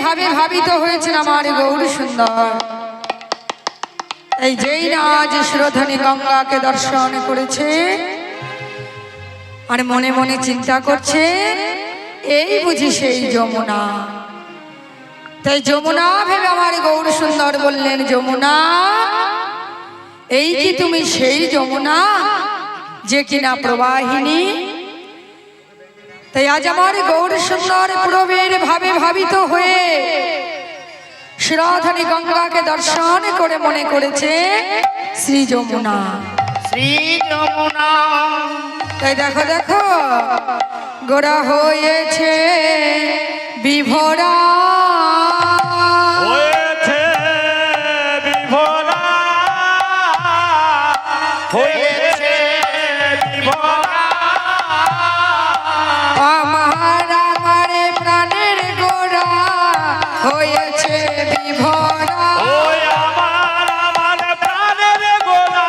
ভাবে ভাবিত হয়েছেন আমার গৌর সুন্দর। এই যেই না আজ সুরধনী গঙ্গাকে দর্শন করেছে আর মনে মনে চিন্তা করছে এই বুঝি সেই যমুনা। তাই যমুনা ভেবে আমার গৌর সুন্দর বললেন, যমুনা এই কি তুমি সেই যমুনা যে কিনা প্রবাহিনী? তাই আজ আমার গৌর সুন্দর পূরবের ভাবে ভাবিত হয়ে সুরধনী গঙ্গাকে দর্শন করে মনে করেছে শ্রী যমুনা, শ্রী যমুনা। তাই দেখো দেখো গোড়া হয়েছে বিভোরা, হয়েছে বিভোরা, হয়েছে বিভোরা, আমার আমারে প্রাণের গোড়া হয়েছে বিভোরা। ওই আমার আমার প্রাণের গোলা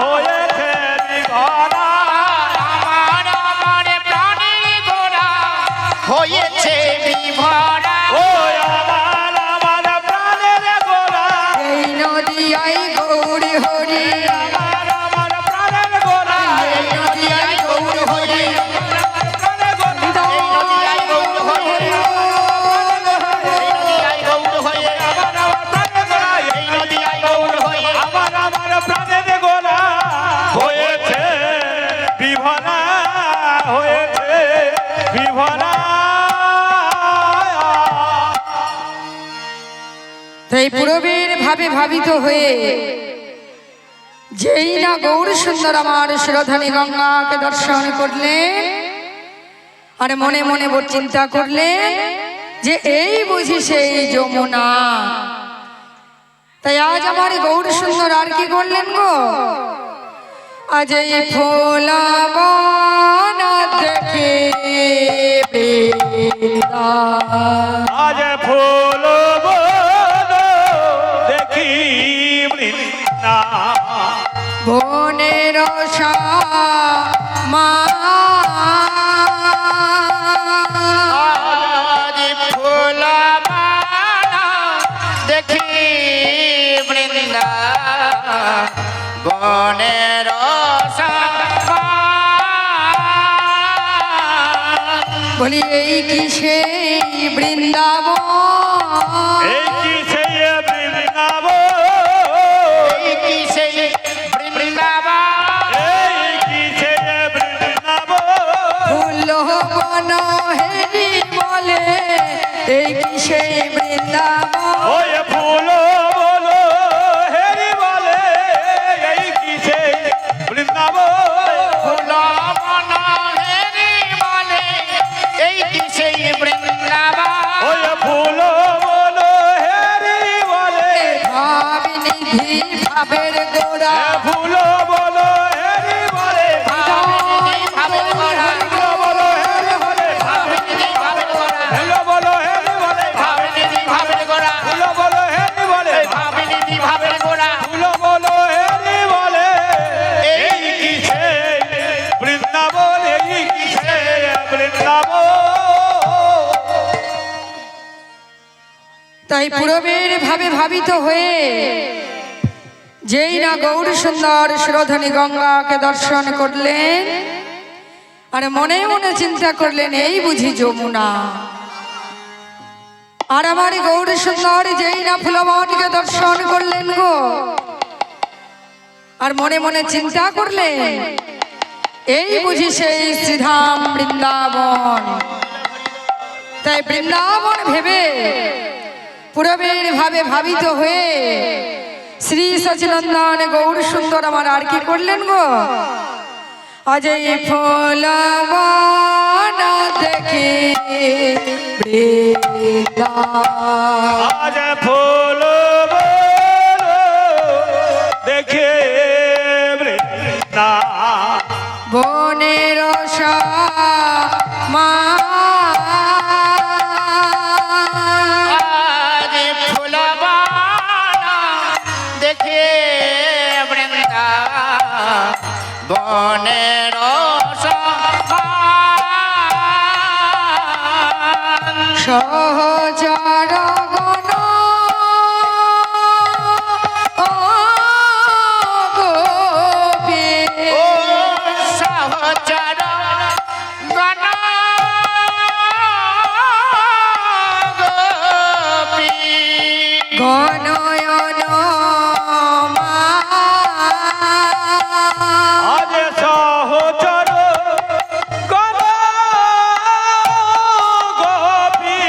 হয়েছে বিভোরা, আমার আমার প্রাণের গোড়া হয়েছে বিভরা। ওই আমার আমার প্রাণের গোলা, এই নদিয়ায় গৌরী হরি, আমার আমার প্রাণের গোলা, এই নদিয়ায় গৌর হরি, প্রাণের গোলা, এই নদিয়ায় গৌর হয়ে, এই নদিয়ায় গৌর হয়ে, আমার আমার প্রাণের গোলা, এই নদিয়ায় গৌর হয়ে, আমার আমার প্রাণের গোলা হয়েছে বিভরা, হয়েছে বিভরা। তাই পূরবের ভাবে ভাবিত হয়ে যেই না গৌর সুন্দর আমার সুরধনী গঙ্গাকে দর্শন করলেন আর মনে মনে চিন্তা করলেন যে এই বুঝি সেই যমুনা। তাই আজ আমার গৌর সুন্দর আর কি করলেন গো, আজ এই ফোলাবন দেখে বৃন্দা, আজ ফুল বন দেখি বৃন্দা, বনের মা আজ ফুলবানা দেখি বৃন্দা, বনের বলি এই কি সেই বৃন্দাবন, এই কি সেই বৃন্দাবন, এই কি সেই বৃন্দাবন, এই কি সেই বৃন্দাবন, ফুল বন হেরি বলে এই কি সেই বৃন্দাবন, ওই ফুল বলো হেরি বলে এই কি সেই বৃন্দাবন, ফুলবনা হেরি বলে এই কি সেই বৃন্দাবন, ওই ফুল বলো হেরি বলে ভাবিনিধি ভাবের গোড়া, ফুল বলো হেরি বলে, ভাবিনি ভাবের গোড়া, ফুল বলো হেরি বলে, ভাবিনি ভাবের গোড়া, ফুল বলো হেরি বলে, ভাবিনি ভাবের গোড়া, ফুল বলো হেরি বলে, ভাবিনি ভাবের গোড়া, ফুল বলো হেরি বলে এই কি সেই বৃন্দাবন, এই কি সেই বৃন্দাবন। তাই পূরবের ভাবে ভাবিত হয়ে যেই না গৌর সুন্দর সুরধনী গঙ্গাকে দর্শন করলেন আর মনে মনে চিন্তা করলেন এই বুঝি যমুনা। আর আমার গৌর সুন্দর যেই না ফুলবনকে দর্শন করলেন গো আর মনে মনে চিন্তা করলেন এই বুঝি সেই শ্রীধাম বৃন্দাবন। তাই বৃন্দাবন ভেবে পূরবের ভাবে ভাবিত হয়ে শ্রী সচিনন্দন গৌর সুন্দর আমার আর কি করলেন গো, আজ এই ফলবন দেখে বৃন্দা, আজ ফুল বলো দেখে বৃন্দা, বনের মা আজ ফুলবনা দেখে বৃন্দা, বনের সহচর গণয়ন আজ সহচর গণ গোপী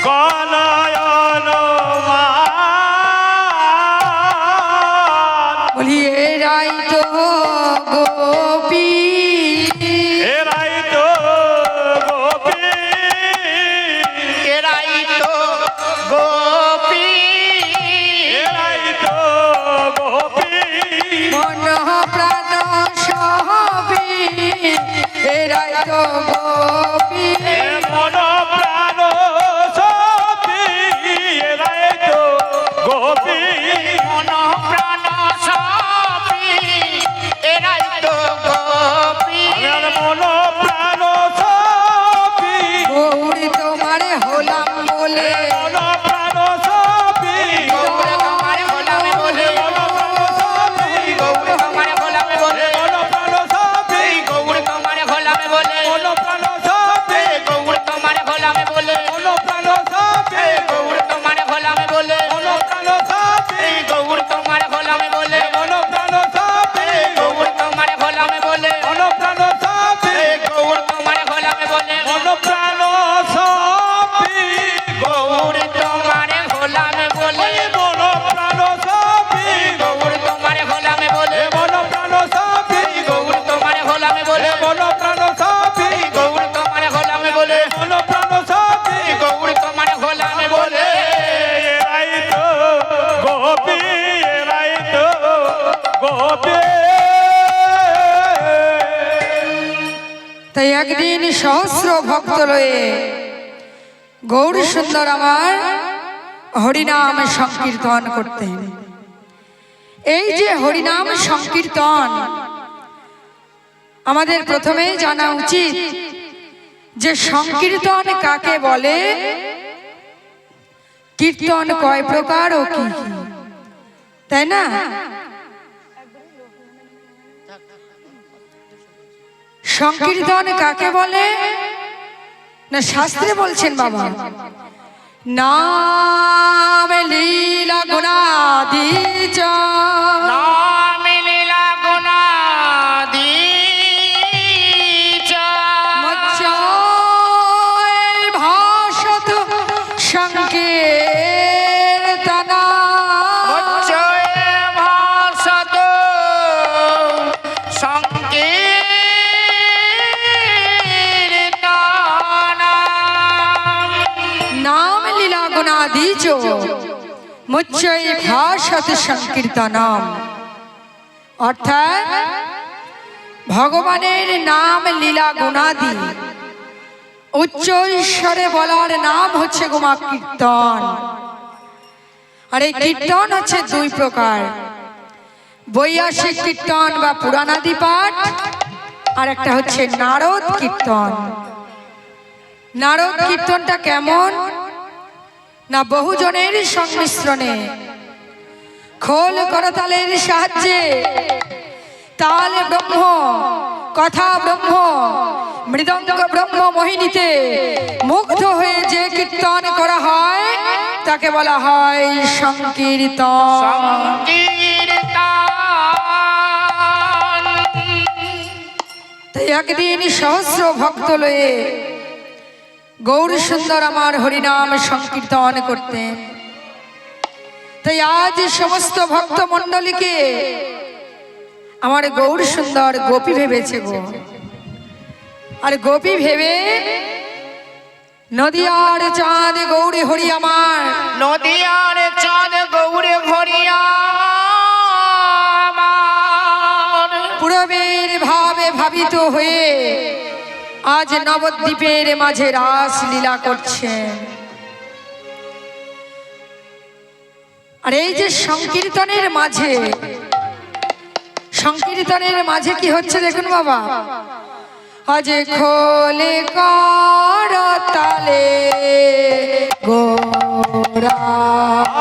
গণয়ন বলি এরাই তো গোপী এরাই তো গোপী এরাই তো গোপী এরাই তো গোপী মন প্রাণ সবই এরাই তো গোপী এ মন প্রাণ সবই এরাই তো গোপী মন প্রাণ সবই এরাই তো গোপী আমার মন প্রাণ সবই গৌরী তোমার হলাম বলে মন প্রাণ সবই গৌর তোমার গোলামে বলে মন প্রাণ সবই গৌর তোমার গোলামে বলে মন প্রাণ সবই গৌর তোমার গোলামে বলে মন প্রাণ সবই গৌর তোমার গোলামে বলে মন প্রাণ সবই গৌর তোমার গোলামে বলে মন প্রাণ সবই গৌর তোমার গোলামে বলে মন প্রাণ সবই গৌর তোমার গোলামে বলে মন প্রাণ সবই গৌর তোমার গোলামে বলে মন প্রাণ সবই গৌর তোমার গোলামে বলে মন প্রাণ সবই গৌর তোমার গোলামে বলে মন প্রাণ সবই গৌর তোমার গোলামে বলে মন প্রাণ সবই গৌর তোমার গোলামে বলে মন প্রাণ সবই গৌর তোমার গোলামে বলে এরাই তো গোপী এরাই তো গোপী তাই একদিন সহস্র ভক্ত লয়ে গৌর সুন্দর আমার হরিনাম সংকীর্তন করতেন। এই যে হরিনাম সংকীর্তন আমাদের প্রথমেই জানা উচিত যে সংকীর্তন কাকে বলে, কীর্তন কয় প্রকার ও কি কি, তাই না? সংকীর্তন কাকে বলে না, শাস্ত্রে বলছেন বাবা, নাম লীলা গুণাদি চ নাম লীলা গুণাদি মজ্জায় ভাষত সংকীর্তনা ভাষত সংকীর্তন নাম লীলা গুণাদি চ মুচ্চয় ভাষত সংকীর্তনম। অর্থাৎ ভগবানের নাম লীলা গুণাদি উচ্চ ঈশ্বরে বলার নাম হচ্ছে গোমা কীর্তন। আর এই কীর্তন হচ্ছে দুই প্রকার, বৈয়াসিক কীর্তন বা পুরাণাদি পাঠ, আর একটা হচ্ছে নারদ কীর্তন। নারদ কীর্তনটা কেমন না, বহুজনের সংমিশ্রণে খোল করতালের সাহায্যে তাল ব্রহ্ম, কথা ব্রহ্ম, মৃদঙ্গ ব্রহ্ম মোহিনীতে মুগ্ধ হয়ে যে কীর্তন করা হয় তাকে বলা হয় সংকীর্তন। সংকীর্তন তাই একদিন সহস্র ভক্ত লয়ে গৌর সুন্দর আমার হরিনাম সংকীর্তন করতেন। তাই আজ সমস্ত ভক্ত মণ্ডলীকে আমার গৌর সুন্দর গোপী ভেবেছে গো। আর গোপী ভেবে নদিয়ার চাঁদ গৌরী হরি আমার, নদিয়ার চাঁদ গৌরে ভরিয়া আমার পূরবের ভাবে ভাবিত হয়ে আজ নবদ্বীপের মাঝে রাস লীলা করছেন। আর এই যে সংকীর্তনের মাঝে, সংকীর্তনের মাঝে কি হচ্ছে দেখুন বাবা, আজ খোলে করতালে গোরা,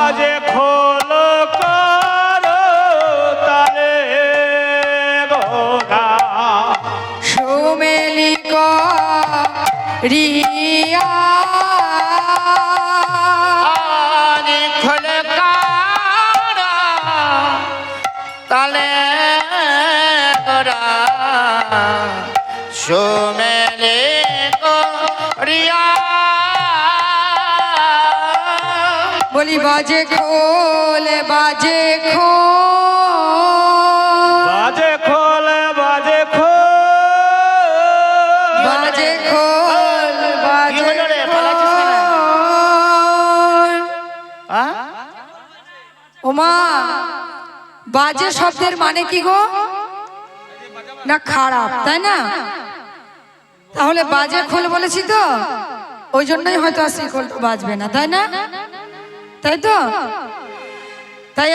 আজ খোল কর তালে গোরা সুমেলি কর রিয়া আরে খোলে কারা তালে করা সোমেলে করিয়া বলি বাজে খোল বাজে খোল বাজে খোল বাজে খোল বাজে খোল কি বাজে হলো রে, পালাচ্ছিস কেন? খোল। ওমা বাজে শব্দের মানে কি গো? না খারাপ, তাই না? তাহলে বাজে খোল বলেছি তো, ওই জন্যই হয়তো আর শ্রীখোলটা বাজবে না, তাই না? তাই তো? তাই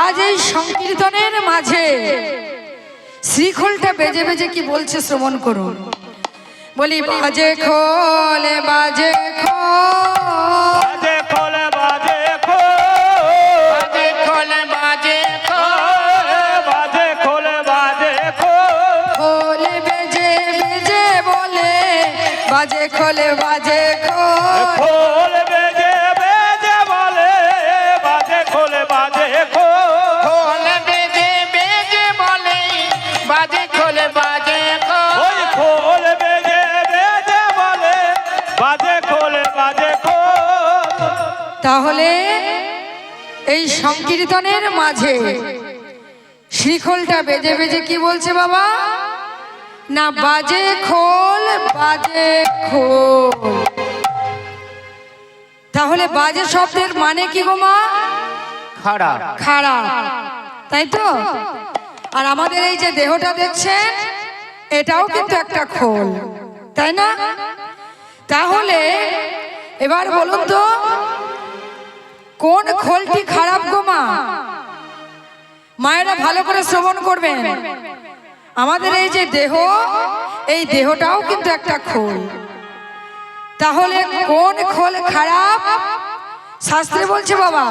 আজ এই সংকীর্তনের মাঝে শ্রীখোলটা বেজে বেজে কি বলছে শ্রবণ করুন। বলি বাজে খোল বাজে খোল বাজে খোল বাজে খোল বাজে খোলে বাজে খোল বাজে খোল বাজে খোল খোল বেজে বেজে বলে বাজে খোল বাজে খোল খোল বেজে বেজে বলে বাজে খোল বাজে খোল খোল বেজে বেজে বলে বাজে খোলে বাজে ওই খোল বেজে বেজে বলে বাজে খোল বাজে খোল তাহলে এই সংকীর্তনের মাঝে শ্রীখোলটা বেজে বেজে কি বলছে বাবা? না বাজে খোল বাজে খোল। তাহলে বাজে শব্দের মানে কি গো মা? খারাপ খারাপ, তাই তো? আর আমাদের এই যে দেহটা দেখছেন এটাও কিন্তু একটা খোল, তাই না? তাহলে এবার বলুন তো কোন খোলটি খারাপ গো মা? মায়েরা ভালো করে শ্রবণ করবেন। আমাদের এই যে দেহ, এই দেহটাও কিন্তু একটা খোল। তাহলে কোন খোল খারাপ? শাস্ত্রে বলছে বাবা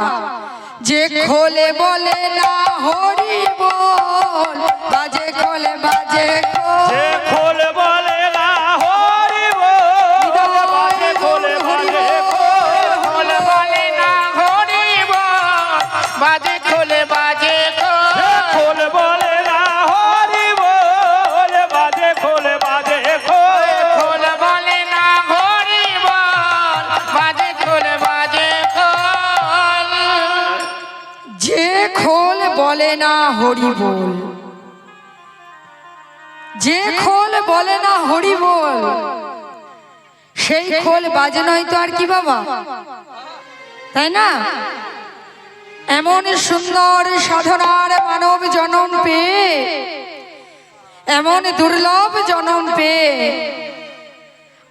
যে খোলে বলে না হরি বল বাজে খোলে বাজে যে খোল। খোল বলে না হরি বল বাজে খোল বাজে খোল খোল বলে না হরিব বাজে খোলে বাজে যে খোল বলে না হরি বল বাজে খোল বাজে খোল খোল বলে না হরিব বাজে খোলে বাজে খোল যে খোল বলে না হরি বল, যে খোল বলে না হরি বল, সেই খোল বাজে নয় তো আর কি বাবা, তাই না? এমন সুন্দর সাধনার মানব জনম পেয়ে, এমন দুর্লভ জনম পেয়ে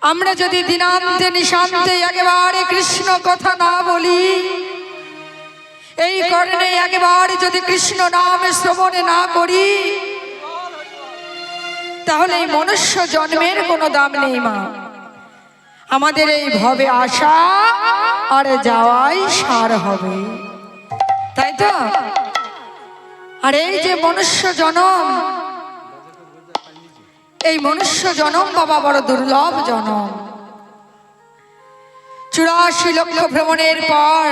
আমরা যদি দিনান্তে নিশান্তে একেবারে কৃষ্ণ কথা না বলি, এই কারণে একেবারে যদি কৃষ্ণ নাম শ্রবণ না করি, তাহলে এই মনুষ্য জন্মের কোনো দাম নেই মা। আমাদের এই ভবে আসা আর যাওয়াই সার হবে, তাই তো? আর এই যে মনুষ্য জনম, এই মনুষ্য জনম বাবা বড় দুর্লভ জনম। 84 লক্ষ ভ্রমণের পর,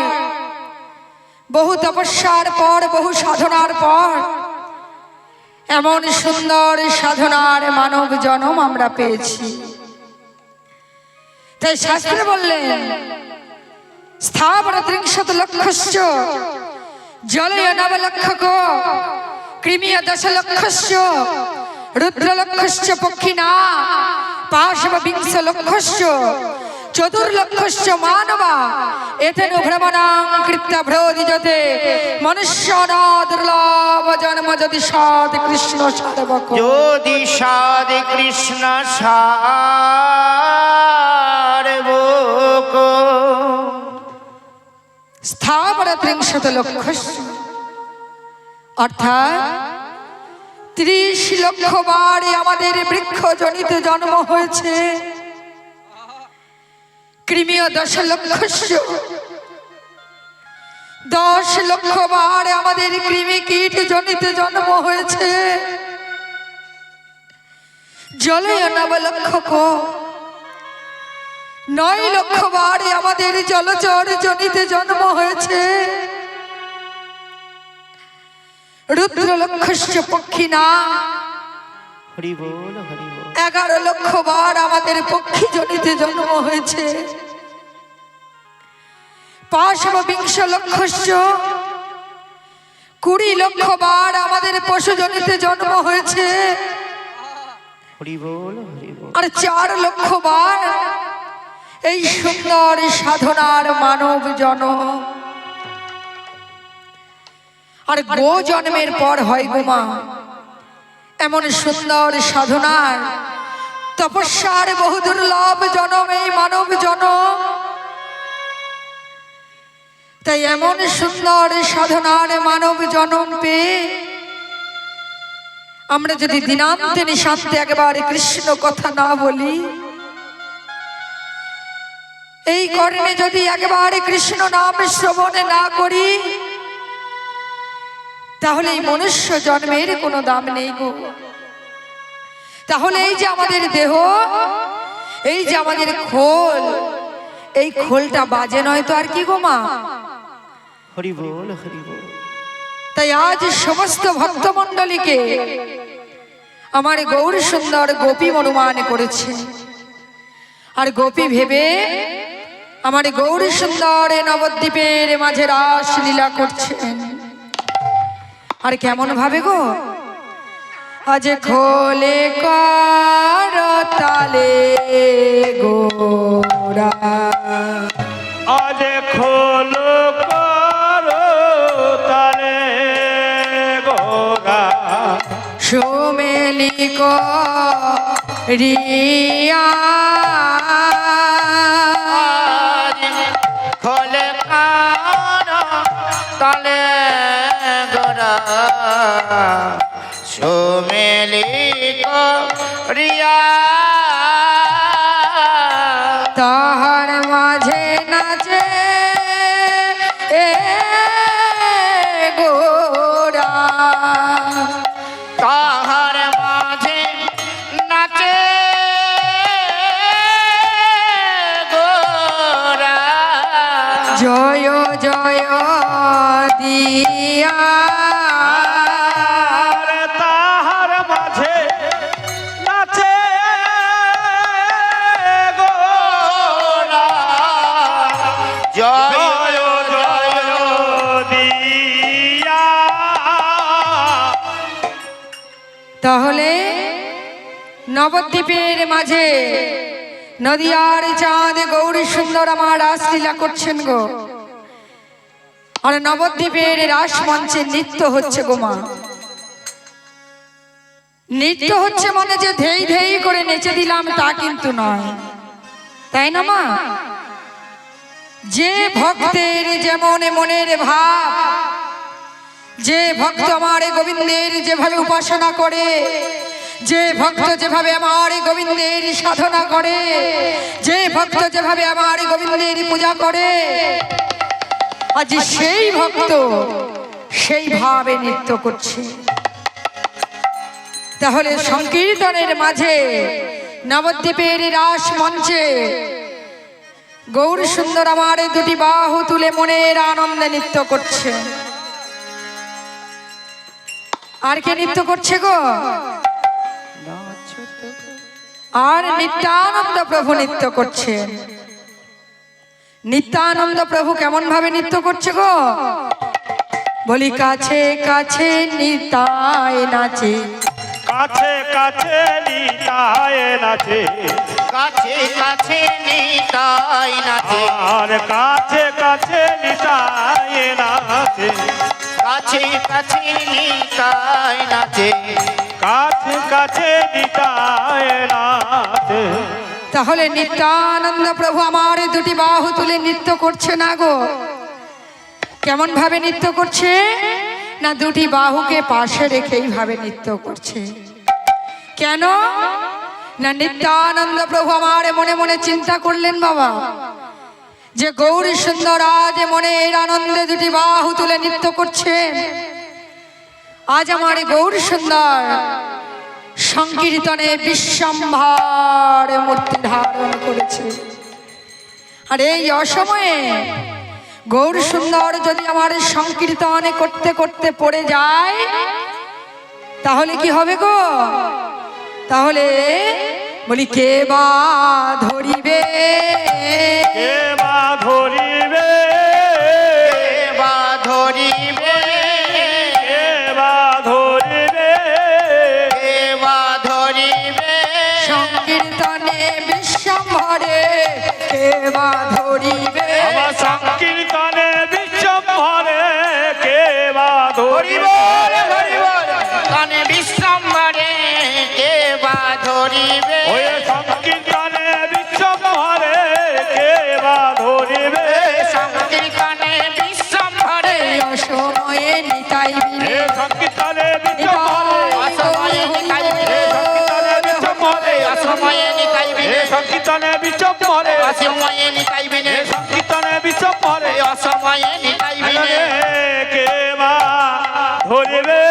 বহু তপস্যার পর, বহু সাধনার পর এমন সুন্দর সাধনার মানব জনম আমরা পেয়েছি। তাই শাস্ত্রে বললেন স্থাবর 30 লক্ষস্য জলয় 9 লক্ষক কৃমিয় 10 লক্ষস্য রুদ্র লক্ষস্য পক্ষিণা পাশব 20 লক্ষস্য চতুর্লক্ষস্য মানবা এতেন ভ্রমণাং কৃত্য ভ্রোদিজতে মনুষ্যনা দুর্লভ জন্ম যদি সৎ কৃষ্ণ সাধবক। যদি সাধে কৃষ্ণ সারবক স্থাবর 30 লক্ষস্য অর্থাৎ 30 লক্ষ বারে আমাদের বৃক্ষ জনিত জন্ম হয়েছে। কৃমিয় 10 লক্ষস্য 10 লক্ষ বার আমাদের কৃমি কীট জনিত জন্ম হয়েছে। জলয় 9 লক্ষক 9 লক্ষ বার আমাদের জলচর জনিতে জন্ম হয়েছে। রুদ্র লক্ষস্য পক্ষিনা, হরি বল হরি বল। 11 লক্ষ বার আমাদের পক্ষী জনিতে জন্ম হয়েছে। 5 লক্ষস্য 20 লক্ষ বার আমাদের পশু জনিতে জন্ম হয়েছে। হরি বল হরি বল। আর 4 লক্ষ বার এই সুন্দর সাধনার মানব জন্ম। আর গো জন্মের পর হয় গোমা এমন সুন্দর সাধনার তপস্যার বহু দুর্লভ জনম এই মানব জনম। তাই এমন সুন্দর সাধনার মানব জনম পেয়ে আমরা যদি দিনান্তে নিশান্তে একবার কৃষ্ণ কথা না বলি, এই কর্ণে যদি একবার কৃষ্ণ নাম শ্রবণে না করি, তাহলে এই মনুষ্য জন্মের কোনো দাম নেই গো। তাহলে এই যে আমাদের দেহ, এই যে আমাদের খোল, এই খোলটা বাজে নয় তো আর কি গো মা? হরি বল হরি বল। তাই আজ সমস্ত ভক্তমণ্ডলীকে আমার গৌর সুন্দর গোপী অনুমান করেছে। আর গোপী ভেবে আমার গৌর সুন্দর নবদ্বীপের মাঝে রাস লীলা করছেন। আর কেমন ভাবে গো? আজ খোলে করতালে গোরা, আজ খোল করতালে গোরা, সুমেলি রিয়া খোলে কান তালে গোরা, সুমেলি রিয়া তাহার মাঝে নাচে এ গোরা, তাহার মাঝে নাচে গোরা, জয় জয় দিয়া আর তাহার মাঝে নাচে গোরা, জয় জয় জয় দিয়া। তাহলে নবদ্বীপের মাঝে নদিয়ার চাঁদ গৌরী সুন্দর আমার রাসলীলা করছেন গো। আর নবদ্বীপের রাস মঞ্চে নৃত্য হচ্ছে গো মা। নৃত্য হচ্ছে মানে যে ধেই ধেই করে নেচে দিলাম তা কিন্তু নয়, তাই না মা? যে ভক্তের যেমন মনের ভাব, যে ভক্ত আমার গোবিন্দের যেভাবে উপাসনা করে, যে ভক্ত যেভাবে আমার গোবিন্দের সাধনা করে, যে ভক্ত যেভাবে আমার গোবিন্দের পূজা করে, আজ সেই ভক্ত সেইভাবে নৃত্য করছে। তাহলে সংকীর্তনের মাঝে নবদ্বীপের রাস মঞ্চে গৌর সুন্দর আমার দুটি বাহু তুলে মনের আনন্দে নৃত্য করছে। আর কে নৃত্য করছে গো? আর নিত্যানন্দ প্রভু নৃত্য করছেন। নিত্যানন্দ প্রভু কেমন ভাবে নৃত্য করছে গো? বলি কাছে কাছে নিতাই নাচে, কাছে কাছে নিতাই নাচে, কাছে কাছে নিতাই নাচে, আর কাছে কাছে নিতাই নাচে, কাছে কাছে নিতাই নাচে, কাছে কাছে নিতাই নাচে। তাহলে নিত্যানন্দ প্রভু আমার দুটি বাহু তুলে নৃত্য করছে না গো? কেমন ভাবে নৃত্য করছে? না দুটি বাহুকে পাশে রেখেই ভাবে নৃত্য করছে। কেন না নিত্যানন্দ প্রভু আমার মনে মনে চিন্তা করলেন বাবা, যে গৌরী সুন্দর আজ মনের আনন্দে দুটি বাহু তুলে নৃত্য করছেন। আজ আমার গৌরী সুন্দর সংকীর্তনে বিশ্বম্ভর মূর্তি ধারণ করেছে। আর এই অসময়ে গৌর সুন্দর যদি আমার সংকীর্তন করতে করতে পড়ে যায় তাহলে কি হবে গো? তাহলে বলি কে বা ধরিবে, কে বা ধরিবে, কে বা ধরিবে, কে বা ধরিবে, কে বা ধরিবে, সংকীর্তনে বিশ্বম্ভরে কে বা ধরিবে, আমার সংকীর্তনে বিশ্বম্ভরে কে বা ধরিবে, কানে বিশ্রামে কে বা ধরিবে, ওই সংকীর্তনে বিশ্বম্ভরে কে বা ধরিবে, সংকীর্তনে বিশ্রামে এই অসময়ে নিতাই বিনে এ সংকীর্তনে বিশ্বম্ভরে, অসময়ে নিতাইবে, অসময়ে নিতাইবে, এ সংকীর্তনে বিশ্বম্ভরে, অসময়ে নিতাইবে, এ সংকীর্তনে বিশ্বম্ভরে অসময়ে নিতাইবে, কে বা ধরিবে,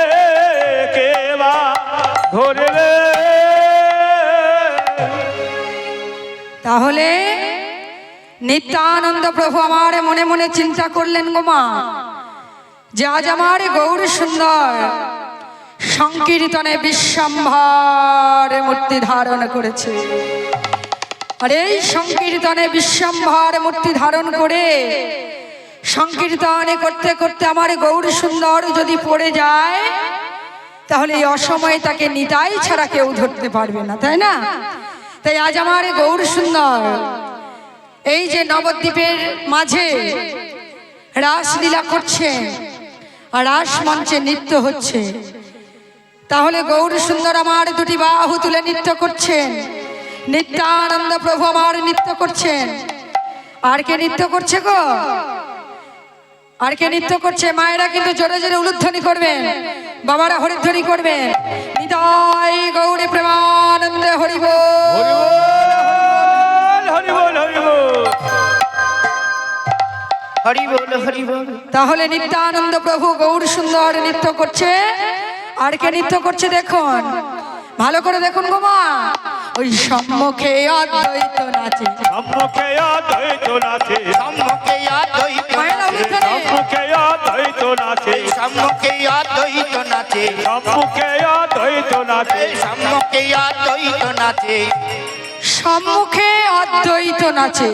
কে বা ধরিবে। তাহলে নিত্যানন্দ প্রভু আমার মনে মনে চিন্তা করলেন গো মা, যে আজ আমার গৌর সুন্দর সংকীর্তনে বিশ্বম্ভর মূর্তি ধারণ করেছে। আর এই সংকীর্তনে বিশ্বম্ভর মূর্তি ধারণ করে সংকীর্তনে করতে করতে আমার গৌর সুন্দর যদি পড়ে যায় তাহলে এই অসময়ে তাকে নিতাই ছাড়া কেউ ধরতে পারবে না, তাই না? তাই আজ আমার গৌর সুন্দর এই যে নবদ্বীপের মাঝে রাসলীলা করছে আর রাস মঞ্চে নৃত্য হচ্ছে, তাহলে গৌর সুন্দর আমার দুটি বাহু তুলে নৃত্য করছেন, নিত্যানন্দ প্রভু আমার নৃত্য করছেন। আর কে নৃত্য করছে গো? আর কে নৃত্য করছে? মায়েরা কিন্তু জোরে জোরে উলুধ্বনি করবেন, বাবারা হরিধ্বনি করবেন। নিতাই গৌরে প্রেমানন্দে হরি বল। হরি বল, হরি বল। হরি বল, হরি বল। তাহলে নিত্যানন্দ প্রভু গৌর সুন্দর নৃত্য করছে। আর কে নৃত্য করছে দেখুন, ভালো করে দেখুন গো মা। ওই সম্মুখে অদ্বৈত নাচে, সম্মুখে অদ্বৈত নাচে, সম্মুখে অদ্বৈত মায়েরা নাচে, উলুধ্বনি। সম্মুখে অদ্বৈত নাচে, সম্মুখে অদ্বৈত নাচে, সম্মুখে অদ্বৈত নাচে, সম্মুখে অদ্বৈত নাচে, সম্মুখে অদ্বৈত নাচে।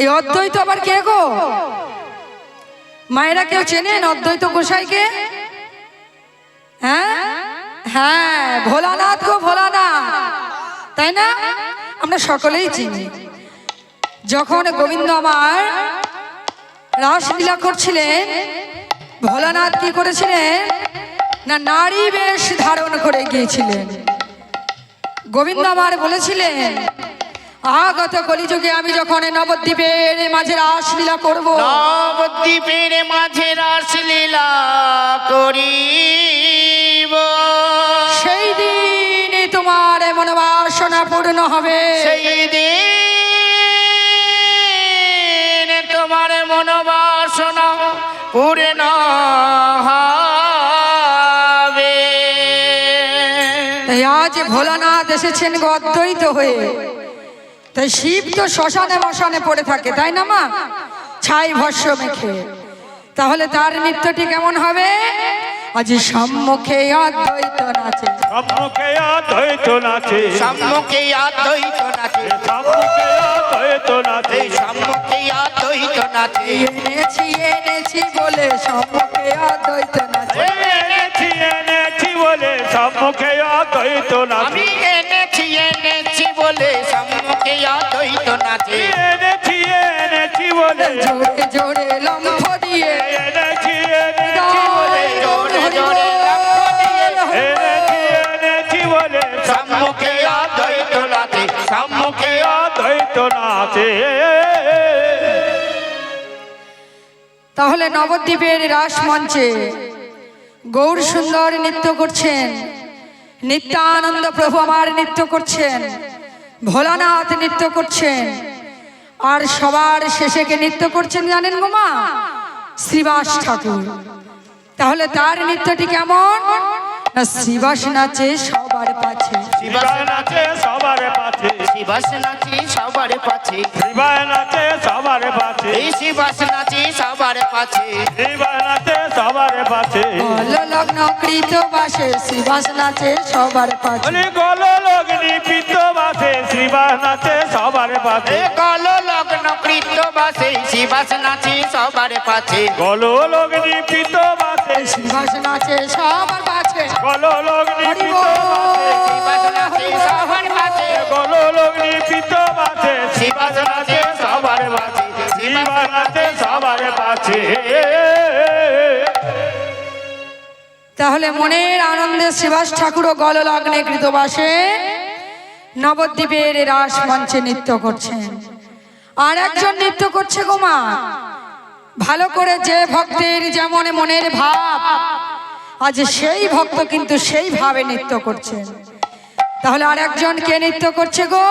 এই অদ্বৈত আবার কে গো? মায়েরা কেউ চেনেন অদ্বৈত গোসাইকে? হ্যাঁ হ্যাঁ, ভোলানাথ গো, ভোলানাথ, তাই না? আমরা সকলেই চিনি। যখন গোবিন্দ আমার রাসলীলা করছিলেন, ভোলানাথ কি করেছিলেন না নারী বেশ ধারণ করে গিয়েছিলেন। গোবিন্দ আমার বলেছিলেন, আগত কলিযুগে আমি যখন নবদ্বীপের মাঝে রাসলীলা করব, নবদ্বীপের মাঝে রাসলীলা করিব, সেই দিন তোমার মনোবাসনা পূর্ণ হবে। সেই দিন তোমার মনোবাসনা পূর্ণ হবে। তাই আজ ভোলানাথ এসেছেন গো অদ্বৈত হয়ে। তাই শিব তো শ্মশানে মশানে পড়ে থাকে, তাই না মা? ছাই ভস্য মেখে। তাহলে তার নৃত্যটি কেমন হবে? আজ সম্মুখে অদ্বৈত নাচে, সম্মুখে অদ্বৈত নাচে, সম্মুখে অদ্বৈত নাচে, সম্মুখে অদ্বৈত নাচে, এই সম্মুখে অদ্বৈত নাচে, এনেছি এনেছি বলে সম্মুখে অদ্বৈত নাচে। এনেছি এনেছি বলে সম্মুখে অদ্বৈত নাচে, আমি এনেছি এনেছি বলে সম্মুখে অদ্বৈত নাচে, এনেছি এনেছি বলে, জোরে জোরে লম্ফ দিয়ে এনেছি এনেছি বলে, জোরে জোরে লক্ষ্য দিয়ে এনেছি এনেছি বলে সম্মুখে অদ্বৈত নাচে, সম্মুখে অদ্বৈত নাচে। তাহলে নবদ্বীপের রাস মঞ্চে গৌর সুন্দর নৃত্য করছেন, নিত্যানন্দ প্রভু আমার নৃত্য করছেন, ভোলানাথ নৃত্য করছেন, আর সবার শেষে কে নৃত্য করছেন জানেন গো মা? শ্রীবাস ঠাকুর। তাহলে তার নৃত্যটি কেমন না শ্রীবাস নাচে সবার পাছে, শিবাস নাচে সবার পাশে, শিবাস নাচে সবার পাছে শিবায় নাচে সবার পাছে এই শিবাস নাচে সবার পাছে শিবায় নাচে সবার পাছে গল লগ্ন কৃত বাসে শিবাস নাচে সবার পাছে বলি গল লগ্নি পিত্ত বাসে শিবায় নাচে সবার পাছে এ গল লগ্ন কৃত বাসে শিবাস নাচে সবার পাছে গল লগ্নি পিত্ত বাসে শিবাস নাচে সবার পাছে গল লগ্নি হরি পিত্ত বাসে শিবাস নাচে সবার পাছে গল লগ্নি পিত্ত বাসে শিবাস নাচে সবার পাছে শিবায় নাচে সবার পাছে তাহলে মনের আনন্দে শিবাস ঠাকুর ও গল লগ্নে কৃতবাসে নবদ্বীপের রাস মঞ্চে নৃত্য করছেন। আর একজন নৃত্য করছে গোমা, ভালো করে যে ভক্তের যেমন মনের ভাব, আজ সেই ভক্ত কিন্তু সেই ভাবে নৃত্য করছেন। তাহলে আর একজন কে নৃত্য করছে গো?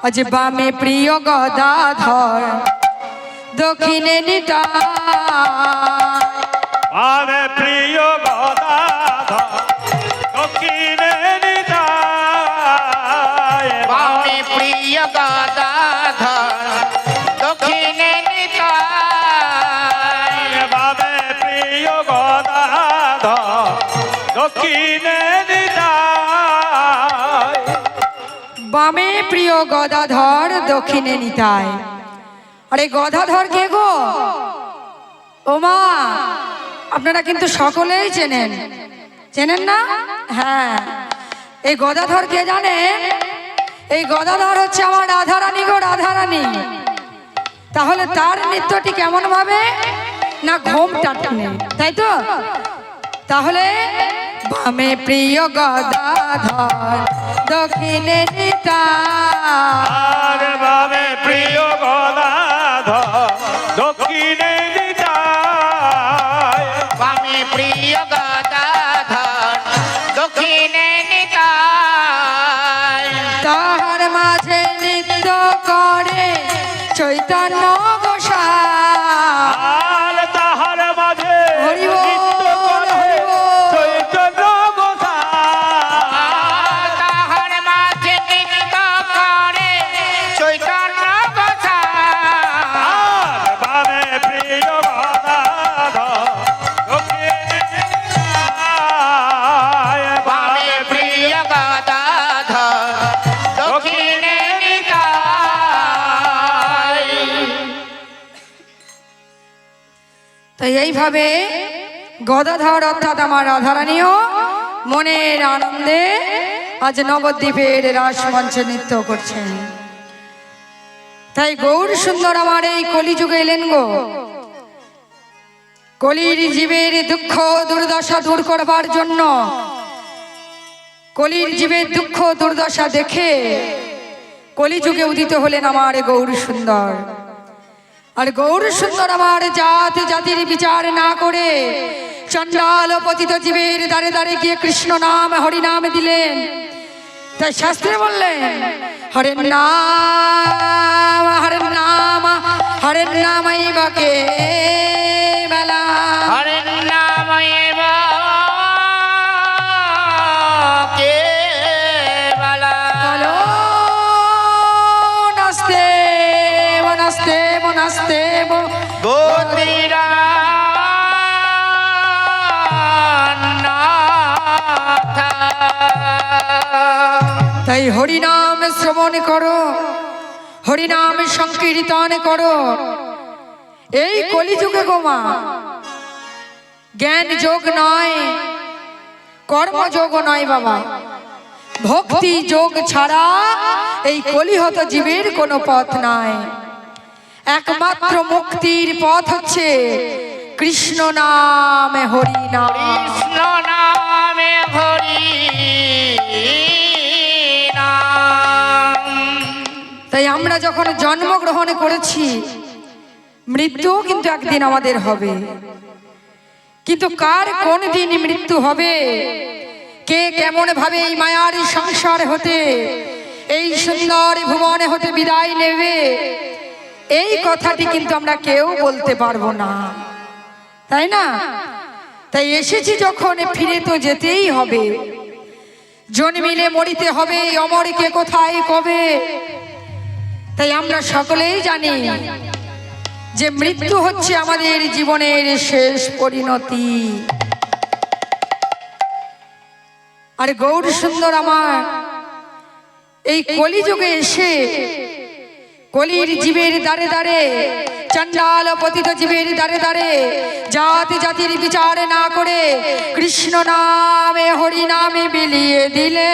আজ বামে প্রিয় গদাধর, দক্ষিণে নিতাই। বামে প্রিয় গদাধর, দক্ষিণে নিতাই। বামে প্রিয় গদাধর, দক্ষিণে নিতাই। বামে প্রিয় গদাধর, দক্ষিণে নিতাই। বামে প্রিয় গদাধর, দক্ষিণে নিতাই। আরে গদাধর কে গো? ওমা, আপনারা কিন্তু সকলেই চেনেন, চেনেন না? হ্যাঁ, এই গদাধর কে জানেন? এই গদাধর হচ্ছে আমার রাধারানী গো, রাধারানী। তাহলে তার নৃত্যটি কেমন ভাবে না ঘোমটা টানে, তাই তো? তাহলে বামে প্রিয় গদাধর, দক্ষিণে নিতাই। আর বামে প্রিয় গদাধর, দক্ষিণে নিতাই। বামে প্রিয় গদাধর, দক্ষিণে নিতাই। তাহার মাঝে নৃত্য করে চৈতন্য গোসাই। আর তাহার মাঝে হরি বল, নৃত্য করে হরি বল। চৈতন্য গোসাই। তাহার মাঝে নৃত্য করে চৈতন্য গোসাই। আর বামে প্রিয় গদাধর, দক্ষিণে নিতাই। বামে প্রিয় গদাধর, দক্ষিণে নিতাই। তো এইভাবে গদাধর অর্থাৎ আমার রাধারানীও মনের আনন্দে আজ নবদ্বীপের রাস মঞ্চে নৃত্য করছেন। তাই গৌর সুন্দর আমার এই কলিযুগে এলেন গো, কলির জীবের দুঃখ দুর্দশা দূর করবার জন্য। কলির জীবের দুঃখ দুর্দশা দেখে কলিযুগে উদিত হলেন আমার গৌর সুন্দর। আর গৌর সুন্দর আমার জাত জাতির বিচার না করে চণ্ডাল ও পতিত জীবের দ্বারে দ্বারে গিয়ে কৃষ্ণ নাম হরি নাম দিলেন। তাই শাস্ত্রে বললেন হরের নাম হরের নাম হরের নামাই বাকে বেলা। হরের নাম এব কেবলা। বলো নাস্তে মনাস্তে মনাস্তে গোত্রীরা নাথ। তাই হরিনাম শ্রবণ করো, হরিনাম সংকীর্তন করো। এই কলিযুগে গোমা জ্ঞান যোগ নয়, কর্মযোগ নয় বাবা, ভক্তি যোগ ছাড়া এই কলিহত জীবের কোনো পথ নাই। একমাত্র মুক্তির পথ হচ্ছে কৃষ্ণ নামে হরি নাম। কৃষ্ণ নামে হরি নাম। তাই আমরা যখন জন্মগ্রহণ করেছি, মৃত্যুও কিন্তু একদিন আমাদের হবে। কিন্তু কার কোন দিন মৃত্যু হবে, কে কেমন ভাবে এই মায়ার সংসার হতে, এই সুন্দর ভুবনে হতে বিদায় নেবে, এই কথাটি কিন্তু আমরা কেউ বলতে পারবো না, তাই না? তাই এসেছি যখন ফিরে তো যেতেই হবে। জন্মিলে মরিতে হবে, অমরকে কোথায় কবে। তাই আমরা সকলেই জানি যে মৃত্যু হচ্ছে আমাদের জীবনের শেষ পরিণতি। আর গৌর সুন্দর আমার এই কলিযুগে এসে কলির জীবের দ্বারে দ্বারে, চণ্ডাল পতিত জীবের দ্বারে দ্বারে জাতি জাতির বিচার না করে কৃষ্ণ নামে হরি নামে বিলিয়ে দিলে।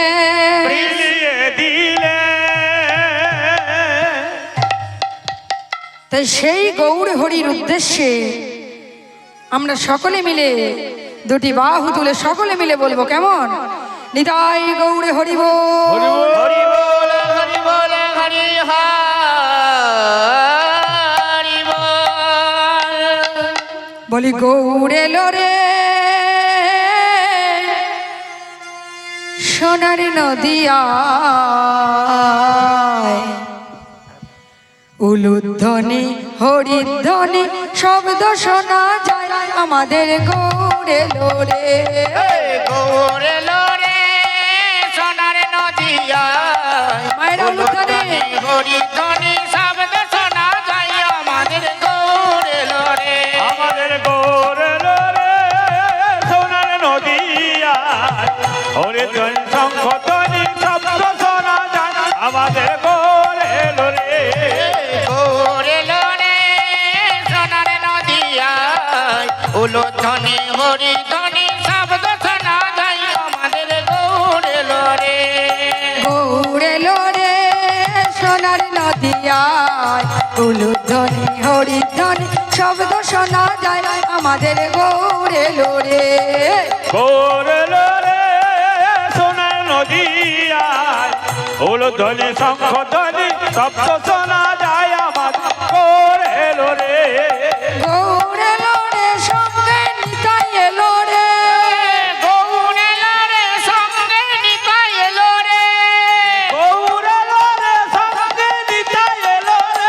তাই সেই গৌর হরির উদ্দেশ্যে আমরা সকলে মিলে দুটি বাহু তুলে সকলে মিলে বলবো, কেমন? নিতাই গৌর হরি বল। হরি বল, হরি বল, হরি হরি বল। বলি গৌর এলো রে সোনার নদিয়ায়, উলুধ্বনি হরিধ্বনি শব্দ শোনা যায় আমাদের গৌর এলো রে। গৌর এলো রে সোনার নদিয়ায়, মায়েরা উলুধ্বনি হরিধ্বনি শব্দ শোনা যায় আমাদের গৌর এলো রে। আমাদের গৌর এলো রে সোনার নদিয়ায়, হরিধ্বনি শঙ্খ ধ্বনি শব্দ শোনা যায় আমাদের গৌর এলো রে। গৌর এলো রে সোনার নদিয়ায়, উলুধ্বনি হরিধ্বনি শব্দ শোনা যায় আমাদের গৌর এলো রে। গৌর এলো রে সোনার নদিয়ায়, উলুধ্বনি হরিধ্বনি শব্দ শোনা যায় আমাদের গৌর এলো রে। গৌর এলো রে সোনার নদিয়ায়, উলুধ্বনি শঙ্খ ধ্বনি শব্দ শোনা যায় আমাদের গৌর এলো রে। গৌর এলো রে সঙ্গে নিতাই এলো রে। গৌর এলো রে সঙ্গে নিতাই এলো রে। গৌর এলো রে সঙ্গে নিতাই এলো রে।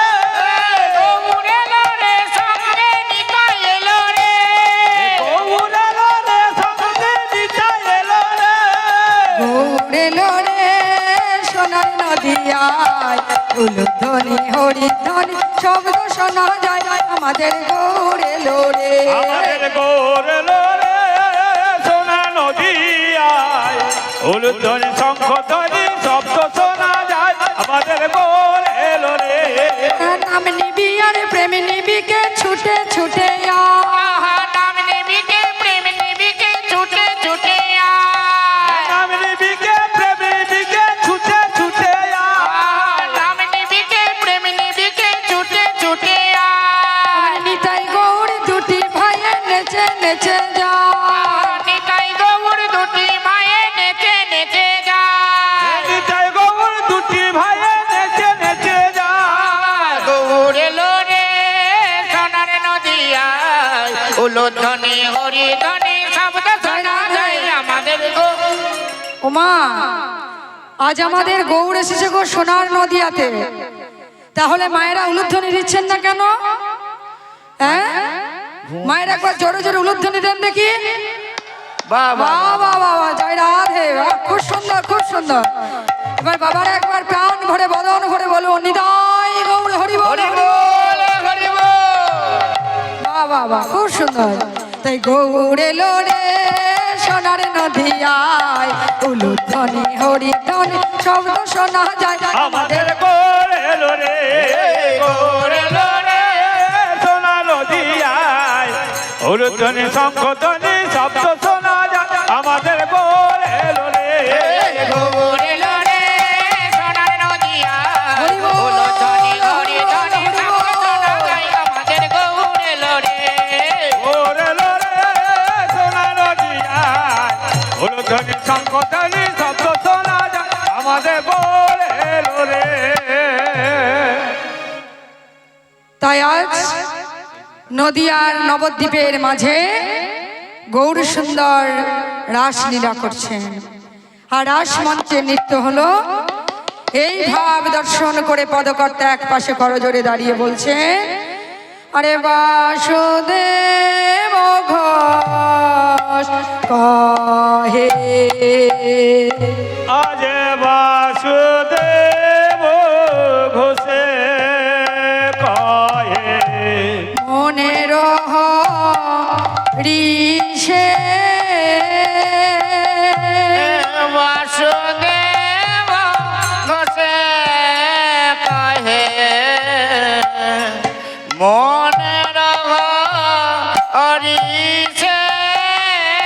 গৌর এলো রে সঙ্গে নিতাই এলো রে। গৌর এলো রে সঙ্গে নিতাই এলো রে। গৌর এলো রে সোনার নদিয়ায়, উলুধ্বনি হরিধ্বনি শব্দ শোনা যায় আমাদের গৌর এলো রে। আমাদের গৌর এলো রে সোনার নদিয়ায়, উলুধ্বনি শঙ্খ ধ্বনি শব্দ শোনা যায় আমাদের গৌর এলো রে। নাম নিবি আর প্রেম নিবিকে ছুটে ছুটে আয়। আহা নাম নিবিকে প্রেম নিবিকে ছুটে ছুটে আয়। নাম নিবিকে প্রেম নিবিকে ছুটে ছুটে আয়। নাম নিবিকে প্রেম নিবিকে ছুটে ছুটে আয়। নিতাই গৌর দুটি ভাইয়ে নেচে নেচে যায়। নিতাই গৌর দুটি মায়ে নেচে নেচে যায়। নিতাই গৌর দুটি ভাইয়ে নেচে নেচে যায়। গৌর এলো রে সোনার নদিয়ায়, উলুধ্বনি হরিধ্বনি শব্দ শোনা যায় আমাদের গৌর। ওমা, আজ আমাদের গৌর এসেছে গো সোনার নদিয়াতে, তাহলে মায়েরা উলুধ্বনি দিচ্ছেন না কেন? হ্যাঁ, মায়ের একবার জোরে জোরে উলুধ্বনি দেন দেখি। বাবা বাবা বাবা, জয় রাধে, বাহ, খুব সুন্দর খুব সুন্দর। এবার বাবার একবার প্রাণ ভরে বদন ভরে বলুন, নিতাই গৌর হরি বল হরি হরি বল। বল, হরি বল। বাহ বাহ বাহ, খুব সুন্দর। তাই গৌর এলো রে সোনার নদিয়ায়, উলুধ্বনি হরিধ্বনি শব্দ শোনা যায় আমাদের গৌর এলো রে। গৌর এলো রে সোনার নদিয়ায়, উলুধ্বনি শঙ্খ ধ্বনি শব্দ শোনা যায় আমাদের গৌর এলো রে। গৌর এলো রে সোনার নদিয়ায়, হরি বল, উলুধ্বনি হরিধ্বনি হরি বল। শব্দ শোনা যায় আমাদের গৌর এলো রে। গৌর এলো রে সোনার নদিয়ায়, উলুধ্বনি শঙ্খ ধ্বনি শব্দ শোনা যায় আমাদের গৌর এলো রে। তাই আজ নদিয়ার নবদ্বীপের মাঝে গৌর সুন্দর রাসলীলা করছেন। আর রাস মঞ্চে নৃত্য হলো। এই ভাব দর্শন করে পদকর্তা এক পাশে করজোড়ে দাঁড়িয়ে বলছে, আরে বাসুদেব ঘোষ কহে রি